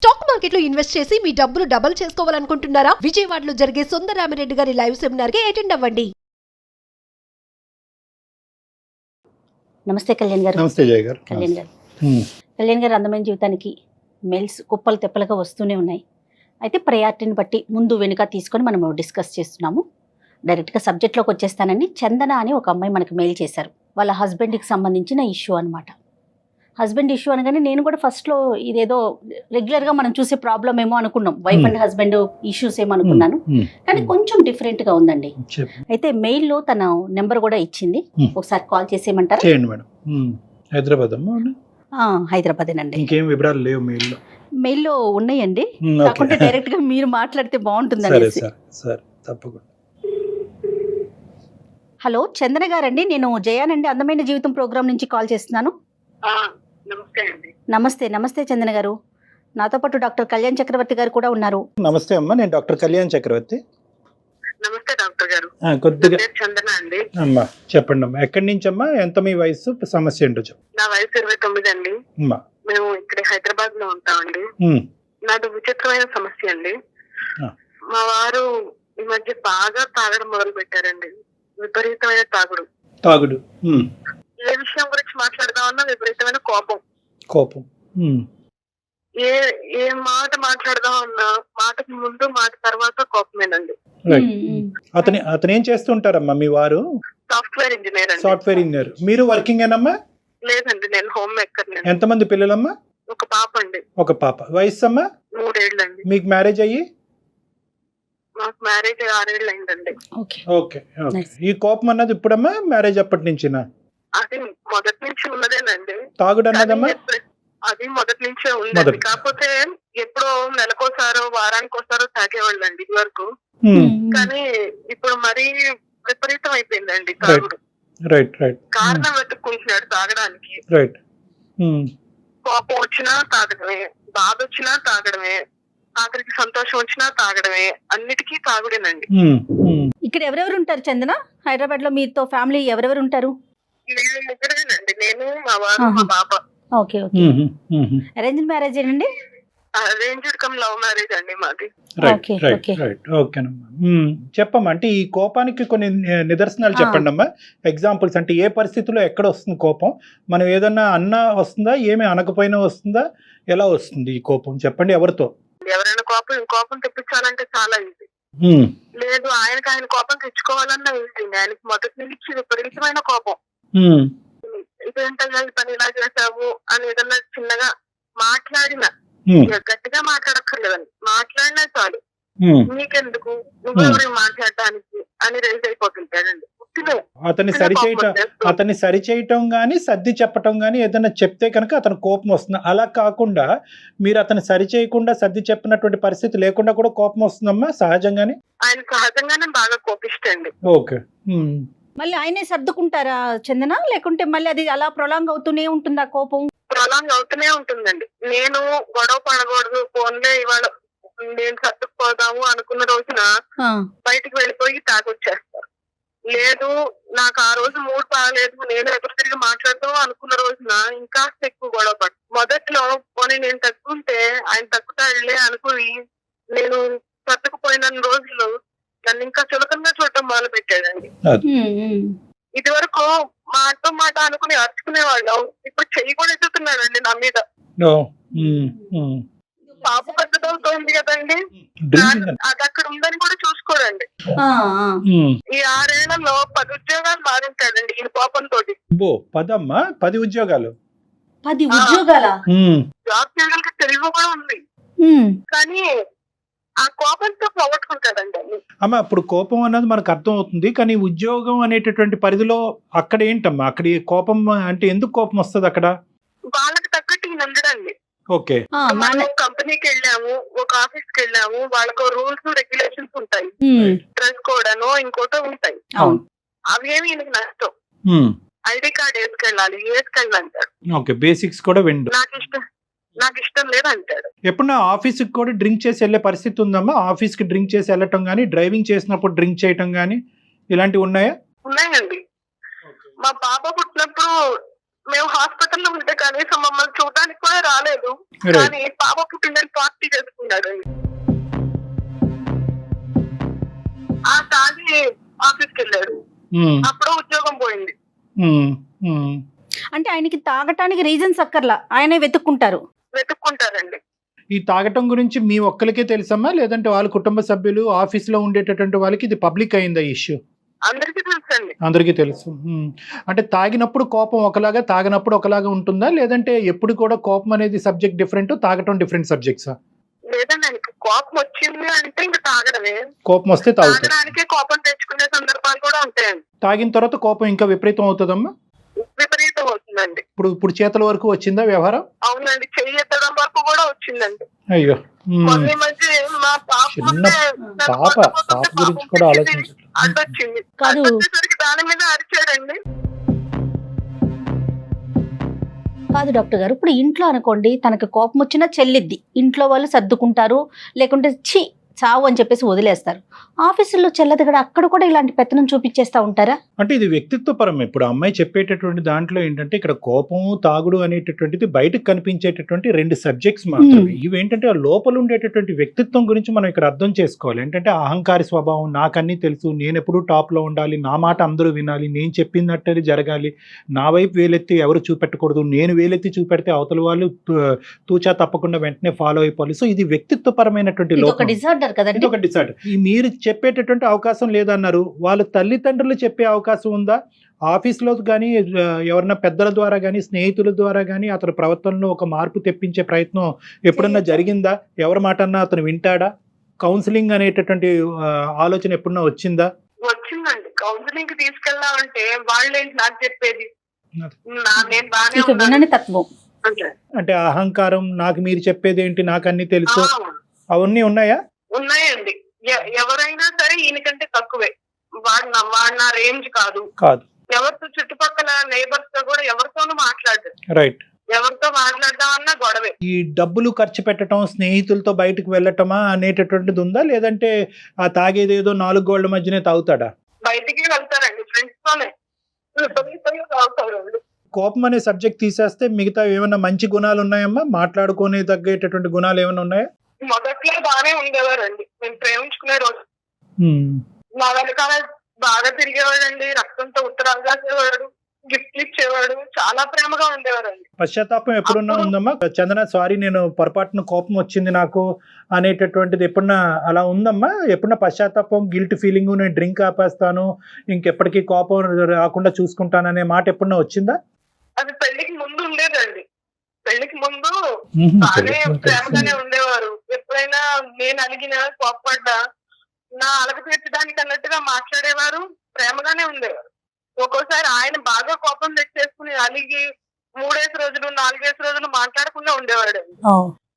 Stock మార్కెట్లో invest చేసి మీ డబ్బులు డబుల్ చేసుకోవాలనుకుంటున్నారా? విజయవాడలో జరిగే సుందరరామిరెడ్డి గారి లైవ్ సెమినార్ కి అటెండ్ అవ్వండి. నమస్తే కళ్యాణ్ గారు. నమస్తే జయ గారు. కళ్యాణ్ గారు, అందమైన జీవితానికి మెయిల్స్ కుప్పలు తెప్పలుగా వస్తూనే ఉన్నాయి. అయితే ప్రయారిటీని బట్టి ముందు వెనుక తీసుకొని మనం డిస్కస్ చేస్తున్నాము. డైరెక్ట్గా సబ్జెక్ట్లోకి వచ్చేస్తానండి. చందన అని ఒక అమ్మాయి మనకి మెయిల్ చేశారు. వాళ్ళ హస్బెండ్కి సంబంధించిన ఇష్యూ అనమాట. హస్బెండ్ ఇష్యూ అనగానే నేను కూడా ఫస్ట్లో ఇదేదో రెగ్యులర్గా మనం చూసే ప్రాబ్లం ఏమో అనుకున్నాం, వైఫ్ అండ్ హస్బెండ్ ఇష్యూస్ ఏమో అనుకున్నాను. కానీ కొంచెం డిఫరెంట్గా ఉందండి. అయితే మెయిల్లో తన నెంబర్ కూడా ఇచ్చింది, ఒకసారి కాల్ చేసేయమంటారా? చేయండి మేడం. హైదరాబాద్ హైదరాబాదేనండి. ఇంకేం వివరాలు లేవు మెయిల్లో ఉన్నాయండి, కాకుంటే డైరెక్ట్గా మీరు మాట్లాడితే బాగుంటుంది. సరే తప్పకుండా. హలో, చందన గారండి, నేను జయానండి, అందమైన జీవితం ప్రోగ్రామ్ నుంచి కాల్ చేస్తున్నాను. నమస్తే చందన గారు. నాతో పాటు డాక్టర్ కళ్యాణ్ చక్రవర్తి గారు కూడా ఉన్నారు. నమస్తే అమ్మా, నేను డాక్టర్ కళ్యాణ్ చక్రవర్తి. నమస్తే డాక్టర్ గారు. కొద్దిగా చందన అండి. అమ్మా చెప్పండి అమ్మా, ఎక్కడి నుంచి అమ్మా, ఎంత మీ వయసు, సమస్య ఏంటో చెప్పు. నా వయసు 29 అండి. మేము ఇక్కడ హైదరాబాద్ లో ఉంటామండి. నాది విచిత్రమైన సమస్య అండి. మా వారు ఈ మధ్య బాగా తాగడం మొదలు పెట్టారండి. విపరీతమైన తాగుడు. ఏ విషయం గురించి మాట్లాడదామన్నా విపరీతమైన కోపం. ఏ మాట మాట్లాడదామన్నా మాటకి ముందు మాట తర్వాత కోపమేనండి. అతను ఏం చేస్తుంటారమ్మా మీ వారు? Software engineer. Software engineer. మీరు వర్కింగ్ ఏనమ్మా? లేదండి, నేను హోమ్ మేకర్. ఎంతమంది పిల్లలమ్మా? ఒక పాప అండి. ఒక పాప. వయసు అమ్మా? 3 ఏళ్ళండి. మీకు మ్యారేజ్ అయ్యి? మాకు మ్యారేజ్ 6 ఏళ్ళు అయిందండి. ఓకే. ఈ కోపం అన్నది ఇప్పుడమ్మా, మ్యారేజ్ అప్పటి నుంచినా? అది మొదటి నుంచి ఉన్నదేనండి. తాగుడు అన్నదమ్మా? అది మొదటి నుంచే ఉందండి. కాకపోతే ఎప్పుడో నెలకోసారో వారానికోసారో తాగేవాళ్ళండి ఇది వరకు. కానీ ఇప్పుడు మరీ విపరీతం అయిపోయిందండి తాగుడు. కారణం వెతుక్కుంటున్నాడు తాగడానికి. కోపం వచ్చినా తాగడమే, బాధ వచ్చినా తాగడమే, ఆఖరికి సంతోషం వచ్చినా తాగడమే, అన్నిటికీ తాగుడేనండి. ఇక్కడ ఎవరెవరు ఉంటారు చందన? హైదరాబాద్ లో మీతో ఫ్యామిలీ ఎవరెవరు ఉంటారు? మేము ముగ్గురేనండి, నేను, మా వారు, మా బాబా. ఓకే. అరేంజ్ మ్యారేజ్ అండి? అరేంజ్డ్ కమ్ లవ్ మ్యారేజ్ అండి మాది. చెప్పమ్మా, అంటే ఈ కోపానికి కొన్ని నిదర్శనాలు చెప్పండి అమ్మా, ఎగ్జాంపుల్స్. అంటే ఏ పరిస్థితిలో ఎక్కడ వస్తుంది కోపం? మనం ఏదన్నా అన్నా వస్తుందా, ఏమి అనకపోయినా వస్తుందా, ఎలా వస్తుంది ఈ కోపం చెప్పండి? ఎవరితో? ఎవరైనా కోపం తెప్పించాలంటే చాలా ఈజీ. లేదు, ఆయన కోపం తెచ్చుకోవాలన్నా ఈజీ. ఆయనకి మొదటి నుంచి విపరీతమైన కోపం. ఇదేంటయ్యా ఈ పని ఇలా చేసావు అని ఏదన్నా చిన్నగా మాట్లాడినా, గట్టిగా మాట్లాడక్కర్లేదండి, మాట్లాడినా చాలు, నీకెందుకు, నువ్వెవరు మాట్లాడటానికి అని రైజ్ అయిపోతుంటాడండి. అతన్ని సరిచేయటం గాని, సర్ది చెప్పటం గాని ఏదైనా చెప్తే కనుక అతను కోపం వస్తుంది. అలా కాకుండా మీరు అతను సరిచేయకుండా, సర్ది చెప్పినటువంటి పరిస్థితి లేకుండా కూడా కోపం వస్తుందమ్మా సహజంగానే? ఆయన సహజంగానే బాగా కోపిస్తండి. ఓకే. మళ్ళీ ఆయనే సర్దుకుంటారా చందన, లేకుంటే మళ్ళీ అది అలా ప్రొలాంగ్ అవుతూనే ఉంటుందా కోపం? ప్రొలాంగ్ అవుతూనే ఉంటుందండి. నేను గొడవ పడకూడదు, ఫోన్లే ఇవాళ నేను సర్దుకుపోదాము అనుకున్న రోజున బయటికి వెళ్ళిపోయి తాగొచ్చేస్తారు. లేదు, నాకు ఆ రోజు మూడ్ బాగలేదు, నేను ఎదురు తిరిగి మాట్లాడదాం అనుకున్న రోజున ఇంకా ఎక్కువ గొడవ పడు. మొదట్లో పోనీ నేను తగ్గుంటే ఆయన తగ్గుతాడులే అనుకుని నేను సర్దుకుపోయిన రోజులు నన్ను ఇంకా చులకంగా చూడటం మొదలు పెట్టాడండి. ఇది వరకు మాట అనుకుని అరుచుకునేవాళ్ళం, ఇప్పుడు చెయ్యి కూడా ఎత్తుతున్నాడండి నా మీద. పాప పెద్దదవుతోంది కదండి, అది అక్కడ ఉందని కూడా చూసుకోడండి. ఈ 6 ఏళ్లలో 10 ఉద్యోగాలు మారింటాడండి ఈ కోపంతో. 10 ఉద్యోగాలు? 10 ఉద్యోగాలా? జాబ్ చేయడానికి తెలివి కూడా ఉంది, కానీ ఆ కోపంతో పోగొట్టుకుంటాడండి. అమ్మా, ఇప్పుడు కోపం అన్నది మనకు అర్థం అవుతుంది, కానీ ఉద్యోగం అనేటటువంటి పరిధిలో అక్కడ ఏంటమ్మా, అక్కడ కోపం అంటే ఎందుకు కోపం వస్తుంది అక్కడ? వాళ్ళకి తగ్గట్టు ఈయన ఉండడండి. ఓకే. మనం కంపెనీకి వెళ్ళాము, ఒక ఆఫీస్ కి వెళ్ళాము, వాళ్ళకు రూల్స్ రెగ్యులేషన్స్ ఉంటాయి, డ్రెస్ కోడ్ అనో ఇంకోటో ఉంటాయి. అవి ఏమి ఈయనకి నష్టం. ఐడి కార్డ్ వేసుకెళ్ళాలి, వేసుకెళ్ళాలంటాడు. ఓకే, బేసిక్స్ కూడా విండు. నాకు ఇష్టం లేదంటాడు. ఎప్పుడన్నా ఆఫీస్ కి కూడా డ్రింక్ చేసి వెళ్లే పరిస్థితి ఉందమ్మా? ఆఫీస్ కి డ్రింక్ చేసి వెళ్ళటం గానీ, డ్రైవింగ్ చేసినప్పుడు డ్రింక్ చేయటం గానీ ఇలాంటివి ఉన్నాయా? ఉన్నాయండి. మా పాప పుట్టినప్పుడు మేము హాస్పిటల్లో ఉంటే కనీసం మమ్మల్ని చూడడానికి కూడా రాలేదు. కానీ పాప పుట్టిందని పార్టీ చేసుకున్నాడు. ఆ తాగి ఆఫీస్కి వెళ్ళాడు. అప్పుడు ఉద్యోగం పోయింది. అంటే ఆయనకి తాగటానికి రీజన్స్ అక్కర్లా, ఆయనే వెతుక్కుంటారండి. ఈ తాగటం గురించి మీ ఒక్కరికే తెలుసమ్మా, లేదంటే వాళ్ళ కుటుంబ సభ్యులు ఆఫీస్ లో ఉండేటటువంటి వాళ్ళకి ఇది పబ్లిక్ అయిందా ఇష్యూ? అందరికీ తెలుసండి. అందరికీ తెలుసు. అంటే తాగినప్పుడు కోపం ఒకలాగా, తాగినప్పుడు ఒకలాగా ఉంటుందా, లేదంటే ఎప్పుడు కూడా కోపం అనేది సబ్జెక్ట్ డిఫరెంట్, తాగటం డిఫరెంట్ సబ్జెక్ట్సా? లేదండి, ఆయనకి కోపం వచ్చింది అంటే ఇంకా తాగడమే. కోపం వస్తే తాగడానికే కోపం తెచ్చుకునే సందర్భాలు కూడా ఉంటాయండి. తాగిన తర్వాత కోపం ఇంకా విపరీతం అవుతుందమ్మా? విపరీతం అవుతుందండి. ఇప్పుడు చేతుల వరకు వచ్చిందా వ్యవహారం? అవునండి, చెయ్యి ఎత్తడం వరకు కూడా వచ్చిందండి. అయ్యో, మొన్న మధ్య మా పాప గురించి కూడా ఆలోచించాలి. అడ్డొచ్చింది. అడ్డొచ్చేసరికి దాని మీద అరిచాడండి. కాదు డాక్టర్ గారు, ఇప్పుడు ఇంట్లో అనుకోండి తనకు కోపం వచ్చినా చెల్లిద్ది, ఇంట్లో వాళ్ళు సర్దుకుంటారు, లేకుంటే ఛీ చావు అని చెప్పేసి వదిలేస్తారు. ఆఫీసుల్లో చెల్లదు కూడా, అక్కడ కూడా ఇలాంటి పెత్తనం చూపించేస్తా ఉంటారా? అంటే ఇది వ్యక్తిత్వ పరం. ఇప్పుడు అమ్మాయి చెప్పేటటువంటి దాంట్లో ఏంటంటే ఇక్కడ కోపము తాగుడు అనేటటువంటిది బయటకు కనిపించేటటువంటి రెండు సబ్జెక్ట్స్ మాత్రమే. ఇవేంటంటే ఆ లోపల ఉండేటటువంటి వ్యక్తిత్వం గురించి మనం ఇక్కడ అర్థం చేసుకోవాలి. ఏంటంటే అహంకారి స్వభావం, నాకన్నీ తెలుసు, నేను ఎప్పుడూ టాప్ లో ఉండాలి, నా మాట అందరూ వినాలి, నేను చెప్పినట్టు జరగాలి, నా వైపు వేలెత్తి ఎవరు చూపెట్టకూడదు, నేను వేలెత్తి చూపెడితే అవతల వాళ్ళు తూచా తప్పకుండా వెంటనే ఫాలో అయిపోవాలి. సో ఇది వ్యక్తిత్వ పరమైనటువంటి లోపం. ఒక డిసార్డర్. మీరు చెప్పేటటువంటి అవకాశం లేదన్నారు, వాళ్ళ తల్లిదండ్రులు చెప్పే అవకాశం ఉందా? ఆఫీస్లో కానీ ఎవరన్నా పెద్దల ద్వారా కానీ స్నేహితుల ద్వారా కానీ అతని ప్రవర్తనలో ఒక మార్పు తెప్పించే ప్రయత్నం ఎప్పుడన్నా జరిగిందా? ఎవరి మాట అన్నా అతను వింటాడా? కౌన్సిలింగ్ అనేటటువంటి ఆలోచన ఎప్పుడన్నా వచ్చిందా? వచ్చిందండి. కౌన్సిలింగ్ కి తీసుకెళ్దామంటే వాళ్ళేంటి నాకు చెప్పేది, అంటే అహంకారం, నాకు మీరు చెప్పేది ఏంటి, నాకు అన్ని తెలుసు, అవన్నీ ఉన్నాయా? ఉన్నాయండి. ఎవరైనా సరే ఈయనకంటే తక్కువే, వాడు నా రేంజ్ కాదు. ఎవరితో చుట్టుపక్కల నైబర్స్ తో కూడా ఎవరితోనూ మాట్లాడదు. రైట్. ఎవరితో మాట్లాడదామన్నా గొడవే. ఈ డబ్బులు ఖర్చు పెట్టడం, స్నేహితులతో బయటకు వెళ్ళటమా అనేటటువంటిది ఉందా, లేదంటే ఆ తాగేదేదో 4 గోళ్ల మధ్యనే తాగుతాడా? బయటికి వెళ్తారండి, ఫ్రెండ్స్ తోనే తాగుతారండి. కోపం అనే సబ్జెక్ట్ తీసేస్తే మిగతా ఏమైనా మంచి గుణాలు ఉన్నాయమ్మా? మాట్లాడుకునే తగ్గేటటువంటి గుణాలు ఏమైనా ఉన్నాయా? మొదట్లో బాగానే ఉండేవారండి. మేము ప్రేమించుకునే రోజు మా వెనకాల బాగా తిరిగేవాడండి, రక్తంతో ఉత్తరాలు రాసేవాడు, గిఫ్ట్లు ఇచ్చేవాడు, చాలా ప్రేమగా ఉండేవారండి. పశ్చాత్తాపం ఎప్పుడున్నా ఉందమ్మా? చందన, సారీ నేను పొరపాటున కోపం వచ్చింది నాకు అనేటటువంటిది ఎప్పుడన్నా అలా ఉందమ్మా? ఎప్పుడన్నా పశ్చాత్తాపం, గిల్ట్ ఫీలింగ్, నేను డ్రింక్ ఆపేస్తాను, ఇంకెప్పటికీ కోపం రాకుండా చూసుకుంటాను అనే మాట ఎప్పుడన్నా వచ్చిందా? అది పెళ్లికి ముందు ఉండేదండి. పెళ్లికి ముందు బాగానే ప్రేమగానే ఉండేవారు. ఎప్పుడైనా నేను అలిగినా కోపపడ్డా నా అలగ తీర్చడానికి అన్నట్టుగా మాట్లాడేవారు, ప్రేమగానే ఉండేవారు. ఒక్కోసారి ఆయన బాగా కోపం తెచ్చేసుకుని అలిగి 3 రోజులు 4 రోజులు మాట్లాడకుండా ఉండేవాడు.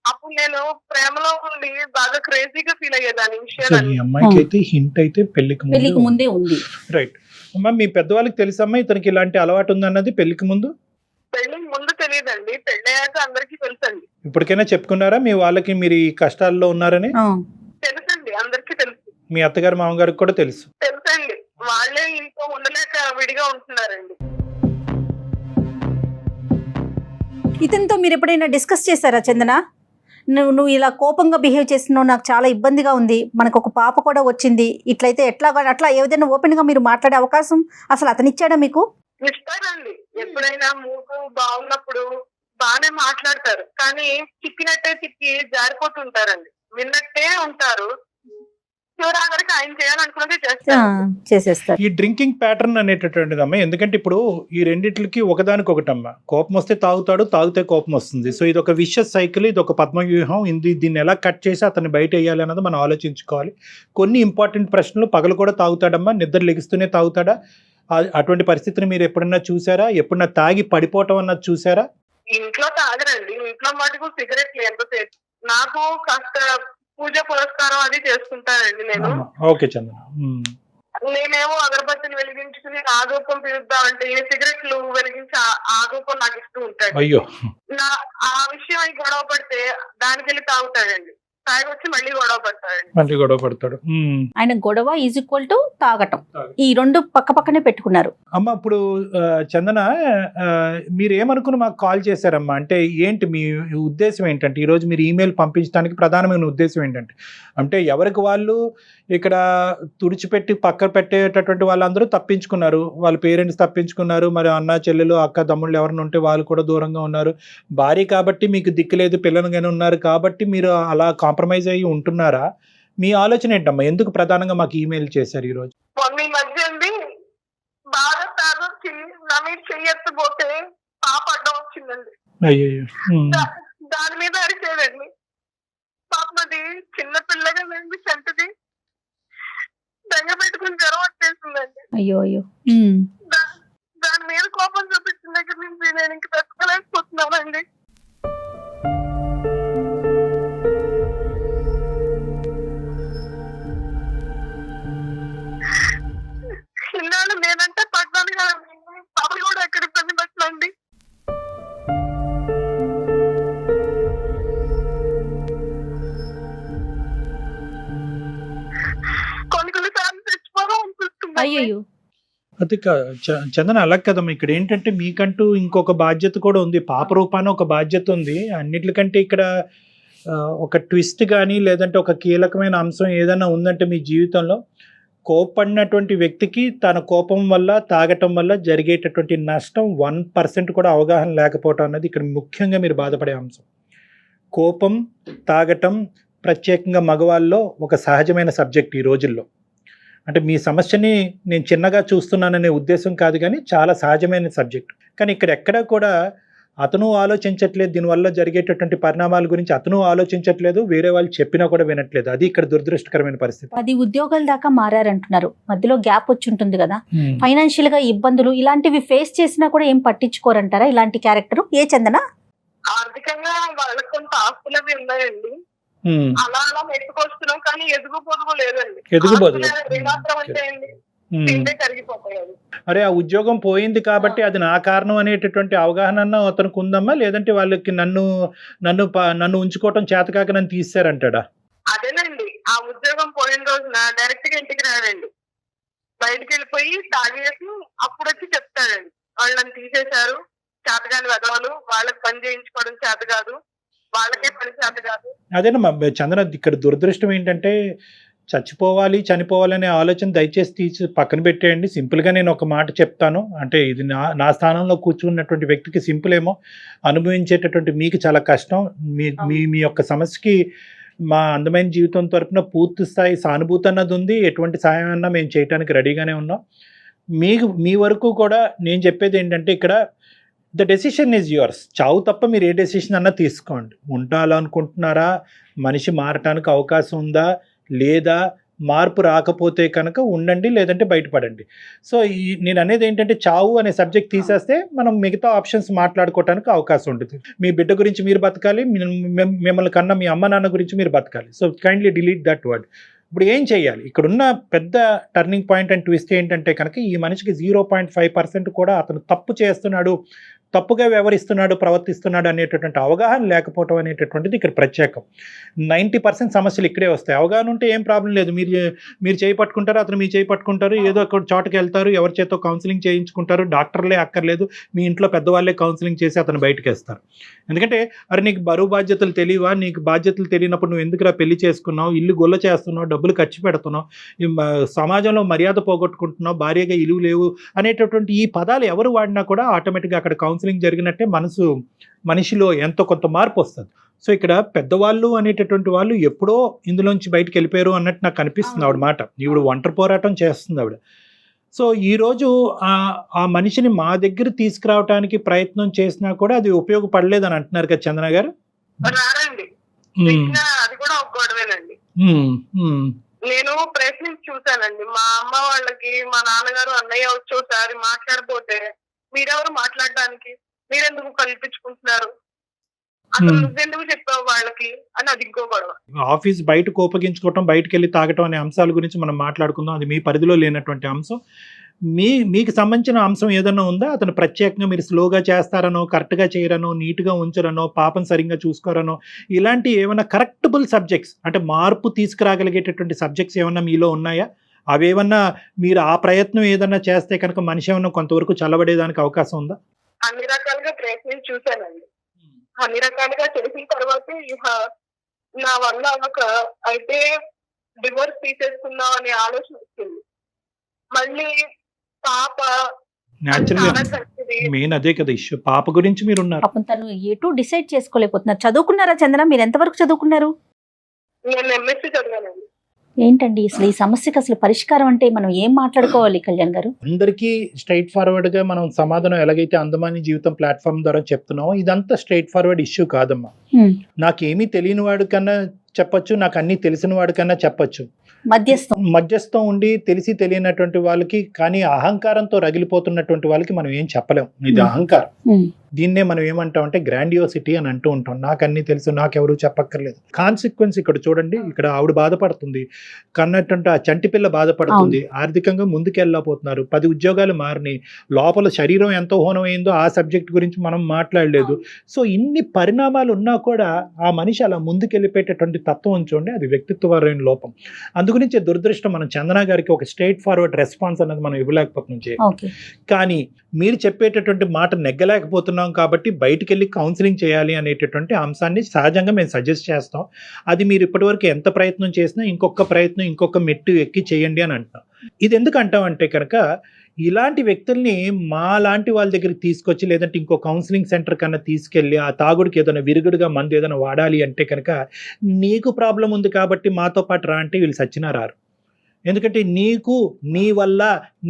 అప్పుడు నేను ప్రేమలో ఉండి బాగా క్రేజీగా ఫీల్ అయ్యేదాన్ని విషయాలు. అమ్మాయికి అయితే హింట్ అయితే పెళ్లికి ముందే ఉంది. రైట్ అమ్మా, మీ పెద్దవాళ్ళకి తెలుసమ్మా ఇతనికి ఇలాంటి అలవాటు ఉందన్నది? పెళ్లికి ముందు తెలియదండి, పెళ్ళయ్యాక అందరికీ తెలుసండి. ఇప్పటికైనా చెప్పుకున్నారా మీ వాళ్ళకి మీరు ఈ కష్టాల్లో ఉన్నారని? తెలుసండి, అందరికీ తెలుసు. మీ అత్తగారు మామగారికి కూడా తెలుసండి. వాళ్ళే ఇంట్లో ఉండలేక విడిగా ఉంటున్నారండి. ఇతనితో మీరు ఎప్పుడైనా డిస్కస్ చేశారా చందన? నువ్వు ఇలా కోపంగా బిహేవ్ చేస్తున్నావు, నాకు చాలా ఇబ్బందిగా ఉంది, మనకు ఒక పాప కూడా వచ్చింది, ఇట్లయితే ఎట్లా అట్లా ఏదైనా ఓపెన్ గా మీరు మాట్లాడే అవకాశం అసలు అతను ఇచ్చాడా మీకు? ఇస్తారండి. ఎప్పుడైనా మూడు బాగున్నప్పుడు బాగానే మాట్లాడతారు, కానీ తిప్పినట్టే తిప్పి జారిపోతుంటారండి. విన్నట్టే ఉంటారు, చివరాగరికి ఆయన చేయాలనుకున్నది చేసేస్తారు. ఈ డ్రింకింగ్ ప్యాటర్న్ అనేటటువంటిది అమ్మ, ఎందుకంటే ఇప్పుడు ఈ రెండిట్లకి ఒకదానికొకటమ్మ. కోపం వస్తే తాగుతాడు, తాగితే కోపం వస్తుంది. సో ఇది ఒక విషస్ సైకిల్, ఇది ఒక పద్మవ్యూహం. దీన్ని ఎలా కట్ చేసి అతన్ని బయట వేయాలి అన్నది మనం ఆలోచించుకోవాలి. కొన్ని ఇంపార్టెంట్ ప్రశ్నలు, పగలు కూడా తాగుతాడమ్మా, నిద్ర లెగిస్తూనే తాగుతాడా? అటువంటి పరిస్థితిని మీరు ఎప్పుడన్నా చూసారా? ఎప్పుడన్నా తాగి పడిపోవటం అన్నది చూసారా? ఇంట్లో తాగరండి, ఇంట్లో మటుకు సిగరెట్లు ఎంతసేపు. నాకు కాస్త పూజ పురస్కారం అది చేసుకుంటానండి నేను. ఓకే చందన. నేనేమో అగరబత్తిని వెలిగించుకుని ఆగోపం పిలుద్దామంటే సిగరెట్లు వెలిగించి ఆగోపం నాకు ఇస్తూ ఉంటాడు. అయ్యో, ఆ విషయం గొడవ పడితే దానికి వెళ్ళి తాగుతాడండి. తాగొచ్చి మళ్ళీ గొడవ పడతాడండి. మళ్ళీ గొడవ పడతాడు. ఆయన గొడవ ఈజ్ ఈక్వల్ టు తాగటం. ఈ రెండు పక్క పక్కనే పెట్టుకున్నారు. అమ్మ ఇప్పుడు చందన, మీరు ఏమనుకుని మాకు కాల్ చేశారమ్మా? అంటే ఏంటి మీ ఉద్దేశం ఏంటంటే, ఈరోజు మీరు ఈమెయిల్ పంపించడానికి ప్రధానమైన ఉద్దేశం ఏంటంటే, అంటే ఎవరికి వాళ్ళు ఇక్కడ తుడిచిపెట్టి పక్కన పెట్టేటటువంటి వాళ్ళందరూ తప్పించుకున్నారు, వాళ్ళ పేరెంట్స్ తప్పించుకున్నారు, మరి అన్న చెల్లెలు అక్క తమ్ముళ్ళు ఎవరైనా ఉంటే వాళ్ళు కూడా దూరంగా ఉన్నారు, భార్య కాబట్టి మీకు దిక్కులేదు, పిల్లలుగానే ఉన్నారు కాబట్టి మీరు అలా కాంప్రమైజ్ అయ్యి ఉంటున్నారా? మీ ఆలోచన ఏంటమ్మా? ఎందుకు ప్రధానంగా మాకు ఈమెయిల్ చేశారు ఈరోజు? మొన్న ఈ మధ్య అండి బాగా తాగొచ్చి నా మీద చెయ్యెత్తపోతే పాప అడ్డం వచ్చిందండి. అయ్యో. దాని మీద అరిచేదండి. పాపం అది చిన్న పిల్లగా వెండి చంటిది దగ్గర పెట్టుకుని జ్వరం వచ్చేసిందండి. అయ్యో అయ్యో. దాని మీద కోపం చూపించిన దగ్గర నుంచి నేను ఇంక తట్టుకోలేకపోతున్నానండి. ఇన్నాళ్ళు నేనంటే పడ్డాను కదండి, పాప కూడా ఎక్కడ ఇబ్బంది పెట్టండి. కొనుగోలు సార్లు తెచ్చిపోవడం అనిపిస్తుంది. అయ్యో. అది చందన అలా కదమ్మా, ఇక్కడ ఏంటంటే మీకంటూ ఇంకొక బాధ్యత కూడా ఉంది, పాప రూపాన ఒక బాధ్యత ఉంది. అన్నిటికంటే ఇక్కడ ఒక ట్విస్ట్ కానీ లేదంటే ఒక కీలకమైన అంశం ఏదైనా ఉందంటే మీ జీవితంలో, కోపడినటువంటి వ్యక్తికి తన కోపం వల్ల తాగటం వల్ల జరిగేటటువంటి నష్టం 1% కూడా అవగాహన లేకపోవటం అన్నది ఇక్కడ ముఖ్యంగా మీరు బాధపడే అంశం. కోపం, తాగటం ప్రత్యేకంగా మగవాళ్ళలో ఒక సహజమైన సబ్జెక్ట్ ఈ రోజుల్లో. అంటే మీ సమస్యని నేను చిన్నగా చూస్తున్నాననే ఉద్దేశం కాదు, కానీ చాలా సహజమైన సబ్జెక్ట్. కానీ ఇక్కడ ఎక్కడా కూడా అతను ఆలోచించట్లేదు, దీనివల్ల జరిగేటటువంటి పరిణామాల గురించి అతను ఆలోచించట్లేదు, వేరే వాళ్ళు చెప్పినా కూడా వినట్లేదు. అది ఇక్కడ దురదృష్టకరమైన పరిస్థితి. 10 ఉద్యోగాల దాకా మారారంటున్నారు, మధ్యలో గ్యాప్ వచ్చి ఉంటుంది కదా, ఫైనాన్షియల్ గా ఇబ్బందులు ఇలాంటివి ఫేస్ చేసినా కూడా ఏం పట్టించుకోరంటారా ఇలాంటి క్యారెక్టర్? ఏ చందన? ఆర్థికంగా వాళ్ళకి కొంత ఆస్తులు అవి ఉన్నాయండి, అలా అలా మెట్టుకొస్తున్నాం, కానీ ఎదుగు పొదుగు లేదండి. ఏమాత్రం అంటే అండి తింటే కరిగిపోతాయి. అరే ఆ ఉద్యోగం పోయింది కాబట్టి అది నా కారణం అనేటటువంటి అవగాహన అతనికి ఉందమ్మా, లేదంటే వాళ్ళకి నన్ను ఉంచుకోవటం చేతకాక నన్ను తీసారంటాడా? అదేనండి, ఆ ఉద్యోగం పోయిన రోజున డైరెక్ట్ గా ఇంటికి రాడండి, బయటకు వెళ్ళిపోయి తాగేసి అప్పుడు వచ్చి చెప్తాడండి, వాళ్ళని తీసేశారు, చేతగాని వెదవాళ్ళు, వాళ్ళకి పని చేయించుకోవడం చేత కాదు, వాళ్ళకే పని చేత కాదు. అదేనమ్మా చంద్ర, ఇక్కడ దురదృష్టం ఏంటంటే చచ్చిపోవాలి చనిపోవాలనే ఆలోచన దయచేసి తీసి పక్కన పెట్టేయండి. సింపుల్గా నేను ఒక మాట చెప్తాను, అంటే ఇది నా స్థానంలో కూర్చున్నటువంటి వ్యక్తికి సింపుల్ ఏమో, అనుభవించేటటువంటి మీకు చాలా కష్టం. మీ యొక్క సమస్యకి మా అందమైన జీవితం తరపున పూర్తి స్థాయి సానుభూతి అన్నది ఉంది, ఎటువంటి సహాయం అన్నా మేము చేయడానికి రెడీగానే ఉన్నాం. మీ వరకు కూడా నేను చెప్పేది ఏంటంటే, ఇక్కడ ద డెసిషన్ ఈజ్ యువర్స్. చావు తప్ప మీరు ఏ డెసిషన్ అన్నా తీసుకోండి. ఉండాలనుకుంటున్నారా, మనిషి మారటానికి అవకాశం ఉందా లేదా, మార్పు రాకపోతే కనుక ఉండండి, లేదంటే బయటపడండి. సో నేను అనేది ఏంటంటే, చావు అనే సబ్జెక్ట్ తీసేస్తే మనం మిగతా ఆప్షన్స్ మాట్లాడుకోవడానికి అవకాశం ఉంటుంది. మీ బిడ్డ గురించి మీరు బతకాలి, మిమ్మల్ని కన్నా మీ అమ్మ నాన్న గురించి మీరు బతకాలి. So kindly delete that word. ఇప్పుడు ఏం చేయాలి? ఇక్కడున్న పెద్ద టర్నింగ్ పాయింట్ అండ్ ట్విస్ట్ ఏంటంటే కనుక, ఈ మనిషికి 0.5% కూడా అతను తప్పు చేస్తున్నాడు, తప్పుగా వ్యవహరిస్తున్నాడు, ప్రవర్తిస్తున్నాడు అనేటటువంటి అవగాహన లేకపోవటం అనేటటువంటిది ఇక్కడ ప్రత్యేకం. 90% సమస్యలు ఇక్కడే వస్తాయి. అవగాహన ఉంటే ఏం ప్రాబ్లం లేదు, మీరు చేయి పట్టుకుంటారు, అతను మీ చేయి పట్టుకుంటారు, ఏదో ఒక చోటకి వెళ్తారు, ఎవరి చేతో కౌన్సిలింగ్ చేయించుకుంటారు, డాక్టర్లే అక్కర్లేదు, మీ ఇంట్లో పెద్దవాళ్ళే కౌన్సిలింగ్ చేసి అతను బయటకు వేస్తారు. ఎందుకంటే అరే నీకు బరువు బాధ్యతలు తెలియవా, నీకు బాధ్యతలు తెలియనప్పుడు నువ్వు ఎందుకురా పెళ్లి చేసుకున్నావు, ఇల్లు గొల్ల చేస్తున్నావు, డబ్బులు ఖర్చు పెడుతున్నావు, సమాజంలో మర్యాద పోగొట్టుకుంటున్నావు, భార్యగా ఇలువ లేవు అనేటటువంటి ఈ పదాలు ఎవరు వాడినా కూడా ఆటోమేటిక్గా అక్కడ కౌన్సిలింగ్ జరిగినట్టే మనిషిలో ఎంతో కొంత మార్పు వస్తుంది. సో ఇక్కడ పెద్దవాళ్ళు అనేటటువంటి వాళ్ళు ఎప్పుడో ఇందులోంచి బయటకు వెళ్ళిపోయారు అన్నట్టు నాకు అనిపిస్తుంది ఆవిడ మాట. ఈవిడ ఒంటరి పోరాటం చేస్తుంది ఆవిడ. సో ఈరోజు ఆ మనిషిని మా దగ్గర తీసుకురావడానికి ప్రయత్నం చేసినా కూడా అది ఉపయోగపడలేదని అంటున్నారు కదా చందన గారు. అది కూడా ఒక గొడవేనండి. నేను ప్రయత్నించి చూసానండి, మా అమ్మ వాళ్ళకి మా నాన్నగారు అన్నయ్య వచ్చి ఒకసారి మాట్లాడిపోతే, మీరెవరు మాట్లాడడానికి, మీరెందుకు కల్పించుకుంటున్నారు, అసలు Hmm. నువ్వెందుకు చెప్పావు వాళ్ళకి అని అది ఇంకో గొడవ. ఆఫీస్ బయట కోపగించుకోవటం, బయటకు వెళ్ళి తాగటం అనే అంశాల గురించి మనం మాట్లాడుకుందాం. అది మీ పరిధిలో లేనటువంటి అంశం. మీకు సంబంధించిన అంశం ఏదైనా ఉందా? అతను ప్రత్యేకంగా మీరు స్లోగా చేస్తారనో, కరెక్ట్గా చేయరనో, నీట్గా ఉంచరనో, పాపం సరిగ్గా చూసుకోరనో, ఇలాంటి ఏమైనా కరెక్టబుల్ సబ్జెక్ట్స్ అంటే మార్పు తీసుకురాగలిగేటటువంటి సబ్జెక్ట్స్ ఏమన్నా మీలో ఉన్నాయా? అవేమన్నా మీరు ఆ ప్రయత్నం ఏదన్నా చేస్తే కనుక మనిషి ఏమన్నా కొంతవరకు చల్లబడేదానికి అవకాశం ఉందా? అన్ని రకాలుగా ప్రయత్నించి చూశానండి. అన్ని రకాలుగా చేసిన తర్వాత ఇక నా వల్ల అయితే డివోర్స్ తీసేసుకుందాం అనే ఆలోచన వచ్చింది. మళ్ళీ పాప న్యాచురల్గా చాలా చక్కది. మెయిన్ అదే కదా ఇష్యూ. పాప గురించి మీరు ఉన్నారు. పాపం తను ఎటు డిసైడ్ చేసుకోలేకపోతున్నారు. చదువుకున్నారా చందన? మీరు ఎంతవరకు చదువుకున్నారు? నేను ఎంఎస్సీ చదివానండి. ఏంటండి అసలు ఈ సమస్యకి అసలు పరిష్కారం అంటే మనం ఏం మాట్లాడుకోవాలి కళ్యాణ్ గారు? అందరికీ స్ట్రైట్ ఫార్వర్డ్ గా మనం సమాధానం ఎలాగైతే అందమాని జీవితం ప్లాట్ఫామ్ ద్వారా చెప్తున్నామో ఇదంతా స్ట్రైట్ ఫార్వర్డ్ ఇష్యూ కాదమ్మా. నాకేమీ తెలియని వాడి కన్నా చెప్పొచ్చు, నాకు అన్ని తెలిసిన వాడి కన్నా చెప్పొచ్చు. మధ్యస్థం ఉండి తెలిసి తెలియనటువంటి వాళ్ళకి, కానీ అహంకారంతో రగిలిపోతున్నటువంటి వాళ్ళకి మనం ఏం చెప్పలేం. ఇది అహంకారం. దీన్నే మనం ఏమంటాం అంటే గ్రాండియోసిటీ అని అంటూ ఉంటాం. నాకు అన్ని తెలుసు, నాకెవరూ చెప్పక్కర్లేదు. కాన్సిక్వెన్స్ ఇక్కడ చూడండి. ఇక్కడ ఆవిడ బాధపడుతుంది, కన్నట్టుంటే ఆ చంటి పిల్ల బాధపడుతుంది, ఆర్థికంగా ముందుకెళ్ళకపోతున్నారు, 10 ఉద్యోగాలు మారినాయి, లోపల శరీరం ఎంతో హోనమైందో ఆ సబ్జెక్ట్ గురించి మనం మాట్లాడలేదు. సో ఇన్ని పరిణామాలు ఉన్నా కూడా ఆ మనిషి అలా ముందుకెళ్ళిపోయేటటువంటి తత్వం చూడండి, అది వ్యక్తిత్వపరమైన లోపం. అందుగురించి దురదృష్టం మనం చందన గారికి ఒక స్ట్రైట్ ఫార్వర్డ్ రెస్పాన్స్ అనేది మనం ఇవ్వలేకపోతున్నాం. కానీ మీరు చెప్పేటటువంటి మాట నెగ్గలేకపోతున్నాం కాబట్టి బయటికి వెళ్ళి కౌన్సిలింగ్ చేయాలి అనేటటువంటి అంశాన్ని సహజంగా మేము సజెస్ట్ చేస్తాం. అది మీరు ఇప్పటివరకు ఎంత ప్రయత్నం చేసినా ఇంకొక ప్రయత్నం, ఇంకొక మెట్టు ఎక్కి చేయండి అని అంటాం. ఇది ఎందుకు అంటామంటే కనుక ఇలాంటి వ్యక్తుల్ని మా లాంటి వాళ్ళ దగ్గరికి తీసుకొచ్చి, లేదంటే ఇంకో కౌన్సిలింగ్ సెంటర్ కన్నా తీసుకెళ్ళి ఆ తాగుడికి ఏదైనా విరుగుడుగా మందు ఏదైనా వాడాలి అంటే కనుక నీకు ప్రాబ్లం ఉంది కాబట్టి మాతో పాటు రా అంటే వీళ్ళు సచ్చినా రారు. ఎందుకంటే నీకు నీ వల్ల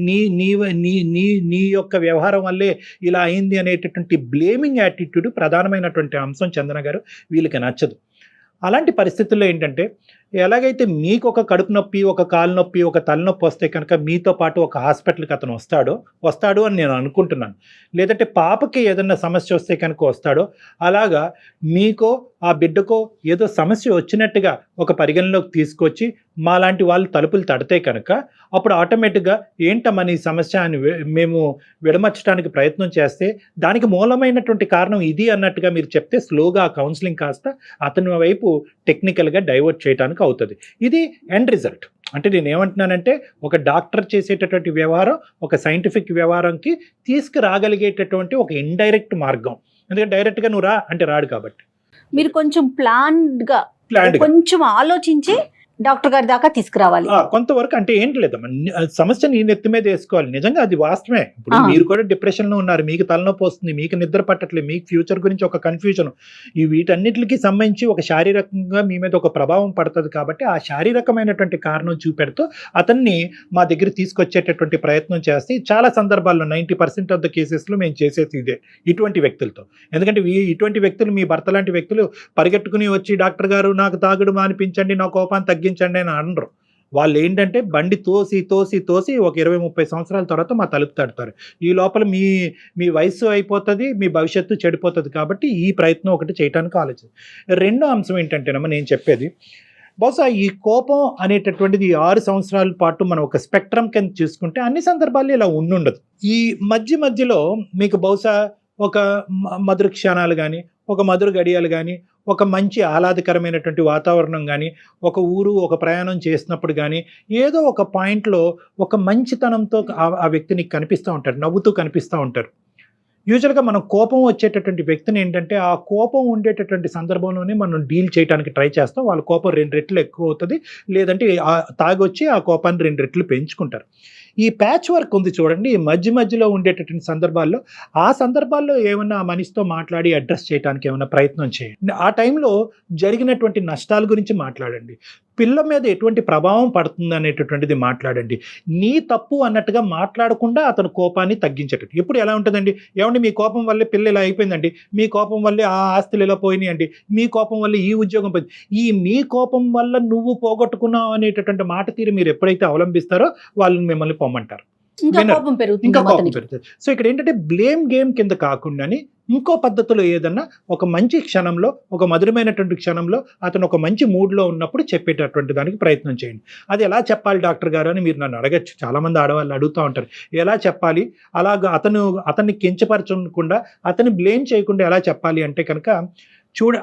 నీ నీ నీ నీ నీ యొక్క వ్యవహారం వల్లే ఇలా అయింది అనేటటువంటి బ్లేమింగ్ యాటిట్యూడ్ ప్రధానమైనటువంటి అంశం చందన గారు వీళ్ళకి నచ్చదు. అలాంటి పరిస్థితుల్లో ఏంటంటే ఎలాగైతే మీకు ఒక కడుపు నొప్పి, ఒక కాలు నొప్పి, ఒక తలనొప్పి వస్తే కనుక మీతో పాటు ఒక హాస్పిటల్కి అతను వస్తాడు అని నేను అనుకుంటున్నాను. లేదంటే పాపకి ఏదన్నా సమస్య వస్తే కనుక వస్తాడో, అలాగా మీకో ఆ బిడ్డకో ఏదో సమస్య వచ్చినట్టుగా ఒక పరిగణలోకి తీసుకొచ్చి మాలాంటి వాళ్ళు తలుపులు తడితే కనుక అప్పుడు ఆటోమేటిక్గా ఏంటమ్మా నీ సమస్య అని మేము విడమర్చడానికి ప్రయత్నం చేస్తే దానికి మూలమైనటువంటి కారణం ఇది అన్నట్టుగా మీరు చెప్తే స్లోగా ఆ కౌన్సిలింగ్ కాస్త అతని వైపు టెక్నికల్గా డైవర్ట్ చేయడానికి అవుతుంది. ఇది ఎండ్ రిజల్ట్. అంటే నేను ఏమంటున్నానంటే ఒక డాక్టర్ చేసేటటువంటి వ్యవహారం ఒక సైంటిఫిక్ వ్యవహారంకి తీసుకురాగలిగేటటువంటి ఒక ఇండైరెక్ట్ మార్గం. ఎందుకంటే డైరెక్ట్గా నువ్వు రా అంటే రాడు కాబట్టి మీరు కొంచెం ప్లాన్డ్గా కొంచెం ఆలోచించి డాక్టర్ గారి దాకా తీసుకురావాలి. కొంతవరకు అంటే ఏంటి లేదమ్మా, సమస్య నీ నెత్తి మీద వేసుకోవాలి. నిజంగా అది వాస్తవమే. ఇప్పుడు మీరు కూడా డిప్రెషన్లో ఉన్నారు, మీకు తలనొప్పి వస్తుంది, మీకు నిద్ర పట్టట్లేదు, మీకు ఫ్యూచర్ గురించి ఒక కన్ఫ్యూజన్, ఈ వీటన్నిటికి సంబంధించి ఒక శారీరకంగా మీ మీద ఒక ప్రభావం పడుతుంది. కాబట్టి ఆ శారీరకమైనటువంటి కారణం చూపెడుతూ అతన్ని మా దగ్గర తీసుకొచ్చేటటువంటి ప్రయత్నం చేస్తే చాలా సందర్భాల్లో 90% ఆఫ్ ద కేసెస్లో మేము చేసేది ఇదే ఇటువంటి వ్యక్తులతో. ఎందుకంటే ఇటువంటి వ్యక్తులు, మీ భర్త లాంటి వ్యక్తులు పరిగెట్టుకుని వచ్చి డాక్టర్ గారు నాకు తాగుడు మానిపించండి, నా కోపాన్ని తగ్గించండి అని అనరు. వాళ్ళు ఏంటంటే బండి తోసి ఒక 20-30 సంవత్సరాల తర్వాత మా తలుపు తడతారు. ఈ లోపల మీ వయసు అయిపోతుంది, మీ భవిష్యత్తు చెడిపోతుంది. కాబట్టి ఈ ప్రయత్నం ఒకటి చేయడానికి ఆలోచన. రెండో అంశం ఏంటంటేనమ్మా నేను చెప్పేది, బహుశా ఈ కోపం అనేటటువంటిది 6 సంవత్సరాల పాటు మనం ఒక స్పెక్ట్రమ్ కింద చూసుకుంటే అన్ని సందర్భాల్లో ఇలా ఉండదు. ఈ మధ్యలో మీకు బహుశా ఒక మధుర క్షణాలు కానీ, ఒక మధుర గడియాలు కానీ, ఒక మంచి ఆహ్లాదకరమైనటువంటి వాతావరణం కానీ, ఒక ఊరు ఒక ప్రయాణం చేసినప్పుడు కానీ ఏదో ఒక పాయింట్లో ఒక మంచితనంతో ఆ వ్యక్తిని కనిపిస్తూ ఉంటారు, నవ్వుతూ కనిపిస్తూ ఉంటారు. యూజువల్గా మనం కోపం వచ్చేటటువంటి వ్యక్తిని ఏంటంటే ఆ కోపం ఉండేటటువంటి సందర్భంలోనే మనం డీల్ చేయడానికి ట్రై చేస్తాం. వాళ్ళ కోపం 2 రెట్లు ఎక్కువ అవుతుంది, లేదంటే తాగొచ్చి ఆ కోపాన్ని 2 రెట్లు పెంచుకుంటారు. ఈ ప్యాచ్ వర్క్ ఉంది చూడండి, ఈ మధ్యలో ఉండేటటువంటి సందర్భాల్లో ఆ సందర్భాల్లో ఏమన్నా ఆ మనిషితో మాట్లాడి అడ్రస్ చేయడానికి ఏమైనా ప్రయత్నం చేయండి. ఆ టైంలో జరిగినటువంటి నష్టాల గురించి మాట్లాడండి, పిల్ల మీద ఎటువంటి ప్రభావం పడుతుంది అనేటటువంటిది మాట్లాడండి. నీ తప్పు అన్నట్టుగా మాట్లాడకుండా అతను కోపాన్ని తగ్గించేటట్టు. ఎప్పుడు ఎలా ఉంటుందండి, ఏమండి మీ కోపం వల్లే పిల్ల ఇలా అయిపోయిందండి, మీ కోపం వల్లే ఆ ఆస్తులు ఇలా పోయినాయండి, మీ కోపం వల్ల ఈ ఉద్యోగం పోయింది. ఈ మీ కోపం వల్ల నువ్వు పోగొట్టుకున్నావు అనేటటువంటి మాట తీరు మీరు ఎప్పుడైతే అవలంబిస్తారో వాళ్ళు మిమ్మల్ని పొమ్మంటారు. ఇంకా వినరు. కోపం పెరుగుతుంది ఇంకా కోపం అతనికి. పెరుగుతుంది. సో ఇక్కడ ఏంటంటే బ్లేమ్ గేమ్ కింద కాకుండాని ఇంకో పద్ధతిలో ఏదన్నా ఒక మంచి క్షణంలో, ఒక మధురమైనటువంటి క్షణంలో అతను ఒక మంచి మూడ్లో ఉన్నప్పుడు చెప్పేటటువంటి దానికి ప్రయత్నం చేయండి. అది ఎలా చెప్పాలి డాక్టర్ గారు అని మీరు నన్ను అడగచ్చు. చాలామంది ఆడవాళ్ళు అడుగుతూ ఉంటారు, ఎలా చెప్పాలి, అలాగా అతన్ని కించపరచకుండా, అతన్ని బ్లేమ్ చేయకుండా ఎలా చెప్పాలి అంటే కనుక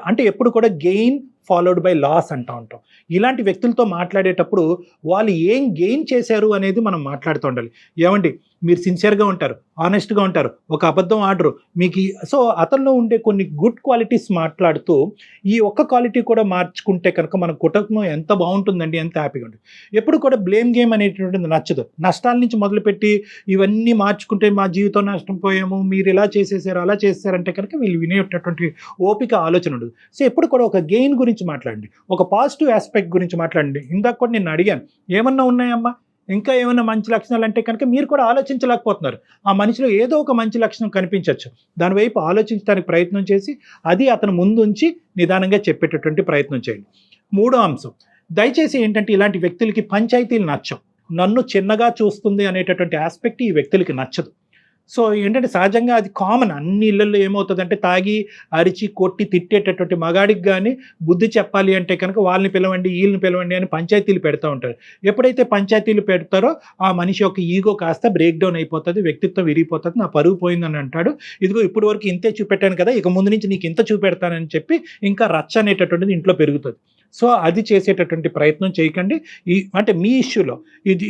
అంటే ఎప్పుడు కూడా గెయిన్ ఫాలోడ్ బై లాస్ అంటూ ఉంటాం. ఇలాంటి వ్యక్తులతో మాట్లాడేటప్పుడు వాళ్ళు ఏం గెయిన్ చేశారు అనేది మనం మాట్లాడుతూ ఉండాలి. ఏమండి, మీరు సిన్సియర్గా ఉంటారు, ఆనెస్ట్గా ఉంటారు, ఒక అబద్ధం ఆడరు మీకు. సో అతనిలో ఉండే కొన్ని గుడ్ క్వాలిటీస్ మాట్లాడుతూ ఈ ఒక్క క్వాలిటీ కూడా మార్చుకుంటే కనుక మన కుటుంబం ఎంత బాగుంటుందండి, ఎంత హ్యాపీగా ఉంటుంది. ఎప్పుడు కూడా బ్లేమ్ గేమ్ అనేటువంటిది నచ్చదు. నష్టాల నుంచి మొదలుపెట్టి ఇవన్నీ మార్చుకుంటే మా జీవితం నష్టం పోయాము, మీరు ఇలా చేసేసారు, అలా చేసేసారంటే కనుక వీళ్ళు వినేటటువంటి ఓపిక ఆలోచన ఉండదు. సో ఎప్పుడు కూడా ఒక గెయిన్ గురించి మాట్లాడండి, ఒక పాజిటివ్ ఆస్పెక్ట్ గురించి మాట్లాడండి. ఇందాక కూడా నేను అడిగాను, ఏమన్నా ఉన్నాయమ్మా ఇంకా ఏమైనా మంచి లక్షణాలు అంటే కనుక మీరు కూడా ఆలోచించలేకపోతున్నారు. ఆ మనిషిలో ఏదో ఒక మంచి లక్షణం కనిపించవచ్చు, దానివైపు ఆలోచించడానికి ప్రయత్నం చేసి అది అతను ముందుంచి నిదానంగా చెప్పేటటువంటి ప్రయత్నం చేయండి. మూడో అంశం, దయచేసి ఏంటంటే ఇలాంటి వ్యక్తులకి పంచాయతీలు నచ్చవు. నన్ను చిన్నగా చూస్తుంది అనేటటువంటి ఆస్పెక్ట్ ఈ వ్యక్తులకి నచ్చదు. సో ఏంటంటే సహజంగా అది కామన్, అన్ని ఇళ్లలో ఏమవుతుందంటే తాగి అరిచి కొట్టి తిట్టేటటువంటి మగాడికి కానీ బుద్ధి చెప్పాలి అంటే కనుక వాళ్ళని పిలవండి, వీళ్ళని పిలవండి అని పంచాయతీలు పెడతా ఉంటారు. ఎప్పుడైతే పంచాయతీలు పెడతారో ఆ మనిషి యొక్క ఈగో కాస్త బ్రేక్ డౌన్ అయిపోతుంది, వ్యక్తిత్వం విరిగిపోతుంది, నా పరువు పోయిందని అంటాడు. ఇదిగో ఇప్పుడు వరకు ఇంతే చూపెట్టాను కదా, ఇక ముందు నుంచి నీకు ఇంత చూపెడతానని చెప్పి ఇంకా రచ్చ అనేటటువంటిది ఇంట్లో పెరుగుతుంది. సో అది చేసేటటువంటి ప్రయత్నం చేయకండి. అంటే మీ ఇష్యూలో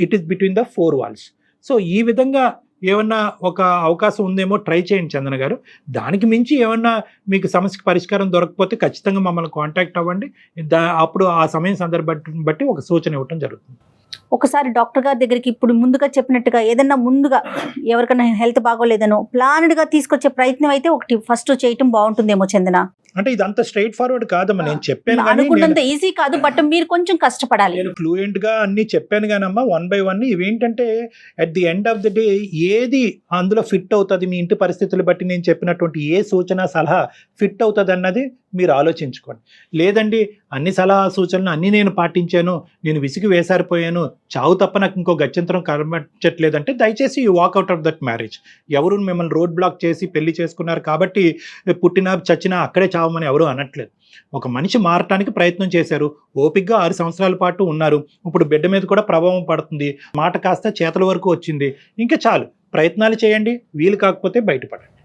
it is between the four walls. So ఈ విధంగా ఏమన్నా ఒక అవకాశం ఉందేమో ట్రై చేయండి చందన గారు. దానికి మించి ఏమన్నా మీకు సమస్యకి పరిష్కారం దొరకకపోతే ఖచ్చితంగా మమ్మల్ని కాంటాక్ట్ అవ్వండి. అప్పుడు ఆ సమయం సందర్భాన్ని బట్టి ఒక సూచన ఇవ్వటం జరుగుతుంది. ఒకసారి డాక్టర్ గారి దగ్గరికి ఇప్పుడు ముందుగా చెప్పినట్టుగా ఏదన్నా ముందుగా ఎవరికైనా హెల్త్ బాగోలేదనో ప్లాన్డ్గా తీసుకొచ్చే ప్రయత్నం అయితే ఒకటి ఫస్ట్ చేయటం బాగుంటుందేమో చందన. అంటే ఇది అంత స్ట్రైట్ ఫార్వర్డ్ కాదమ్మా, నేను చెప్పాను అనుకున్నంత ఈజీ కాదు, బట్ మీరు కొంచెం కష్టపడాలి. నేను ఫ్లూయెంట్ గా అన్ని చెప్పాను కానమ్మా, 1 by 1. ఇవేంటంటే at the end of the day ఏది అందులో ఫిట్ అవుతుంది, మీ ఇంటి పరిస్థితులు బట్టి నేను చెప్పినటువంటి ఏ సూచన సలహా ఫిట్ అవుతుంది అన్నది మీరు ఆలోచించుకోండి. లేదండి అన్ని సలహా సూచనలు అన్నీ నేను పాటించాను, నేను విసిగి వేసారిపోయాను, చావు తప్ప నాకు ఇంకో గత్యంతరం కనిపించట్లేదంటే దయచేసి you walk out of that marriage. ఎవరు మిమ్మల్ని రోడ్ బ్లాక్ చేసి పెళ్లి చేసుకున్నారు కాబట్టి పుట్టినా చచ్చినా అక్కడే చావమని ఎవరు అనట్లేదు. ఒక మనిషి మారటానికి ప్రయత్నం చేశారు, ఓపికగా 6 సంవత్సరాల పాటు ఉన్నారు, ఇప్పుడు బిడ్డ మీద కూడా ప్రభావం పడుతుంది, మాట కాస్త చేతల వరకు వచ్చింది, ఇంకా చాలు ప్రయత్నాలు చేయండి, వీలు కాకపోతే బయటపడండి.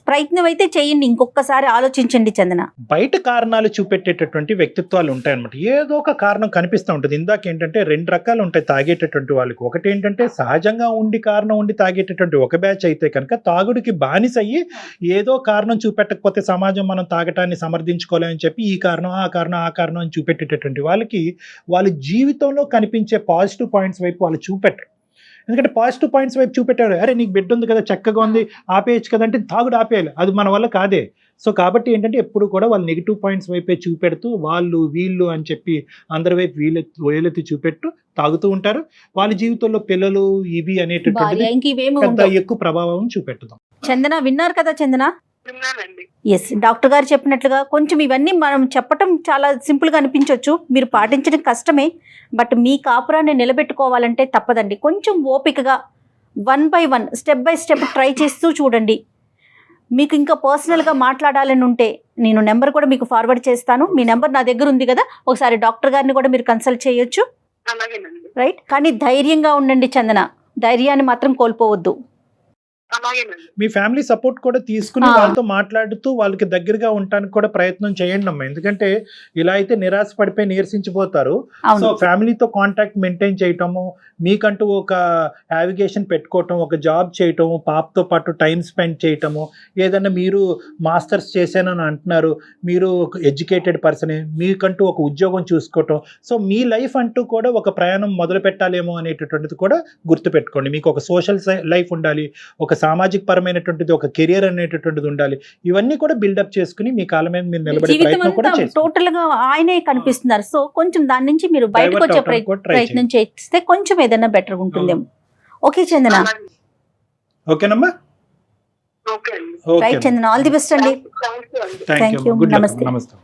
ప్రయత్నం అయితే చేయండి, ఇంకొకసారి ఆలోచించండి చందన. బయట కారణాలు చూపెట్టేటటువంటి వ్యక్తిత్వాలు ఉంటాయన్నమాట. ఏదో ఒక కారణం కనిపిస్తూ ఉంటుంది. ఇందాక ఏంటంటే 2 రకాలు ఉంటాయి తాగేటటువంటి వాళ్ళకి. ఒకటి ఏంటంటే సహజంగా ఉండి కారణం ఉండి తాగేటటువంటి ఒక బ్యాచ్ అయితే కనుక తాగుడికి బానిస అయ్యి ఏదో కారణం చూపెట్టకపోతే సమాజం మనం తాగటాన్ని సమర్థించుకోలేమని చెప్పి ఈ కారణం ఆ కారణం ఆ కారణం అని చూపెట్టేటటువంటి వాళ్ళకి వాళ్ళ జీవితంలో కనిపించే పాజిటివ్ పాయింట్స్ వైపు వాళ్ళు చూపెట్టరు. ఎందుకంటే పాజిటివ్ పాయింట్స్ వైపు చూపెట్టారు, అరే నీకు బిడ్డ ఉంది కదా, చక్కగా ఉంది, ఆపేయచ్చు కదా అంటే తాగుడు ఆపేయాలి, అది మన వల్ల కాదే. సో కాబట్టి ఏంటంటే ఎప్పుడు కూడా వాళ్ళు నెగిటివ్ పాయింట్స్ వైపే చూపెడుతూ వాళ్ళు వీళ్ళు అని చెప్పి అందరి వైపు వేలెత్తి చూపెట్టు తాగుతూ ఉంటారు. వాళ్ళ జీవితంలో పిల్లలు ఇవి అనేటటువంటి ఎక్కువ ప్రభావం చూపెట్టదాం. చందన విన్నారు కదా చందన? విన్నానండి. ఎస్, డాక్టర్ గారు చెప్పినట్లుగా కొంచెం ఇవన్నీ మనం చెప్పటం చాలా సింపుల్గా అనిపించవచ్చు, మీరు పాటించడం కష్టమే, బట్ మీ కాపురాన్ని నిలబెట్టుకోవాలంటే తప్పదండి. కొంచెం ఓపికగా 1 by 1 step by step try చేస్తూ చూడండి. మీకు ఇంకా పర్సనల్గా మాట్లాడాలని ఉంటే నేను నెంబర్ కూడా మీకు ఫార్వర్డ్ చేస్తాను. మీ నెంబర్ నా దగ్గర ఉంది కదా, ఒకసారి డాక్టర్ గారిని కూడా మీరు కన్సల్ట్ చేయొచ్చు. అలాగేనండి. రైట్, కానీ ధైర్యంగా ఉండండి చందన, ధైర్యాన్ని మాత్రం కోల్పోవద్దు. మీ ఫ్యామిలీ సపోర్ట్ కూడా తీసుకుని వాళ్ళతో మాట్లాడుతూ వాళ్ళకి దగ్గరగా ఉండటానికి కూడా ప్రయత్నం చేయండి అమ్మా. ఎందుకంటే ఇలా అయితే నిరాశ పడిపోయి నీరసించిపోతారు. సో ఫ్యామిలీతో కాంటాక్ట్ మెయింటైన్ చేయటము, మీకంటూ ఒక యావిగేషన్ పెట్టుకోవటం, ఒక జాబ్ చేయటం, పాపతో పాటు టైం స్పెండ్ చేయటము, ఏదన్నా మీరు మాస్టర్స్ చేశానని అంటున్నారు, మీరు ఎడ్యుకేటెడ్ పర్సనే, మీకంటూ ఒక ఉద్యోగం చూసుకోవటం, సో మీ లైఫ్ అంటూ కూడా ఒక ప్రయాణం మొదలు పెట్టాలేమో అనేటటువంటిది కూడా గుర్తుపెట్టుకోండి. మీకు ఒక సోషల్ లైఫ్ ఉండాలి, ఒక సామాజిక పరమైనటువంటిది ఒక కెరియర్ అనేటటువంటిది ఉండాలి. ఇవన్నీ కూడా బిల్డప్ చేసుకుని మీ కాలం మీద మీరు నిలబడే ప్రయత్నం కూడా చేయండి. టోటల్ గా ఆయనే కనిపిస్తున్నారు, సో కొంచెం దాని నుంచి మీరు బయటకు వచ్చే ప్రయత్నం చేస్తే కొంచెం ఏదైనా బెటర్ ఉంటుందేమో. ఓకే చందన? ఓకేనమ్మా? Right Chandana, all the best అండి. Thank you. నమస్తే. నమస్తే.